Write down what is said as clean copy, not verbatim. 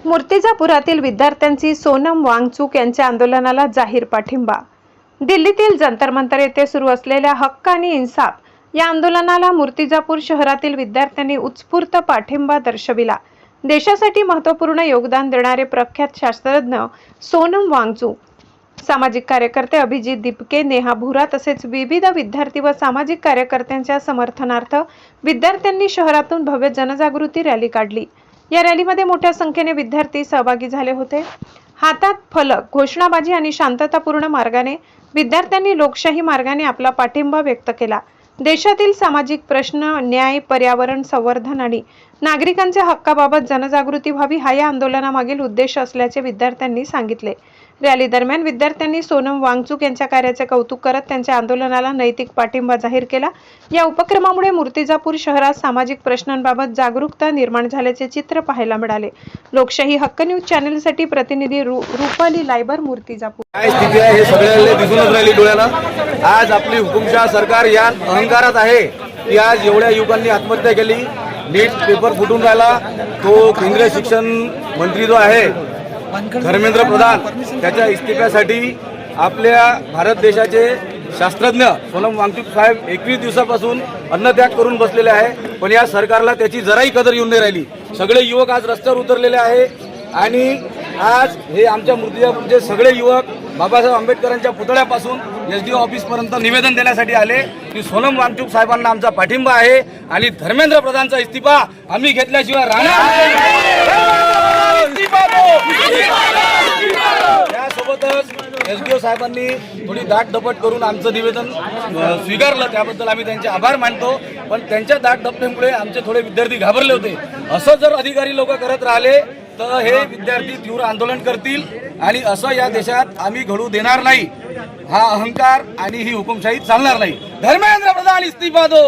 मूर्तिजापुरातील विद्यार्थ्यांची सोनम वांगचुक यांच्या आंदोलनाला जाहीर पाठिंबा। दिल्लीतील जंतर मंतर येथे सुरू असलेल्या हक्क आणि इन्साफ या आंदोलनाला मूर्तिजापूर शहरातील विद्यार्थ्यांनी उत्स्फूर्त पाठिंबा दर्शविला। देशासाठी महत्त्वपूर्ण योगदान देणारे प्रख्यात शास्त्रज्ञ सोनम वांगचुक, सामाजिक कार्यकर्ते अभिजित दीपके, नेहा भुरा तसेच विविध विद्यार्थी व सामाजिक कार्यकर्त्यांच्या समर्थनार्थ विद्यार्थ्यांनी शहरातून भव्य जनजागृती रॅली काढली। या रॅलीमध्ये मोठ्या संख्येने विद्यार्थी सहभागी झाले होते। हातात फलक, घोषणाबाजी आणि शांततापूर्ण मार्गाने विद्यार्थ्यांनी लोकशाही मार्गाने आपला पाठिंबा व्यक्त केला। देशातील सामाजिक प्रश्न, न्याय, पर्यावरण संवर्धन आणि नागरिकांच्या हक्काबाबत जनजागृती व्हावी हा या आंदोलनामागील उद्देश असल्याचे विद्यार्थ्यांनी सांगितले। रॅली दरम्यान विद्यार्थ्यांनी सोनम वांगचुक यांच्या कार्याचे कौतुक करत त्यांच्या आंदोलनाला नैतिक पाठिंबा जाहीर केला। या उपक्रमामुळे मूर्तिजापूर शहरात सामाजिक प्रश्नांबाबत जागरूकता निर्माण झाल्याचे चित्र पाहायला मिळाले। लोकशाही हक्क न्यूज चॅनलसाठी प्रतिनिधी रुपाली लायबर, मूर्तिजापूर। काय स्थिती आहे हे सगळ्यांना दिसूनच राहिली डोळ्याला। आज आपली हुकुमशाह सरकार या अहंकारात आहे की आज एवढ्या युवकांनी आत्महत्या केली, नीट पेपर फुटून राहिला, तो केंद्रीय शिक्षण मंत्री जो आहे धर्मेंद्र प्रधान त्याच्या इस्तिफ्यासाठी आपल्या भारत देशाचे शास्त्रज्ञ सोनम वांगचुक साहेब 21 दिवसापासून अन्नत्याग करून बसलेले आहे, पण या सरकारला त्याची जराही कदर येऊन नाही राहिली। सगळे युवक आज रस्त्यावर उतरलेले आहे आणि आज हे आमच्या मूर्तिजापूरचे सगळे युवक बाबासाहेब आंबेडकरांच्या पुतळ्यापासून SDO ऑफिसपर्यंत निवेदन देण्यासाठी आले की सोनम वांगचुक साहेबांना आमचा पाठिंबा आहे आणि धर्मेंद्र प्रधानचा इस्तिफा आम्ही घेतल्याशिवाय राहणार। त्यासोबतच SDO साहेबांनी थोडी दाट दपट करून आमचं निवेदन स्वीकारलं, त्याबद्दल आम्ही त्यांचे आभार मानतो। पण त्यांच्या दाट दपटेमुळे आमचे थोडे विद्यार्थी घाबरले होते। असं जर अधिकारी लोक करत राहिले तर हे विद्यार्थी तीव्र आंदोलन करतील आणि असं या देशात आम्ही घडू देणार नाही। हा अहंकार आणि ही हुकुमशाही चालणार नाही। धर्मेंद्र प्रधान इस्तीफा दो।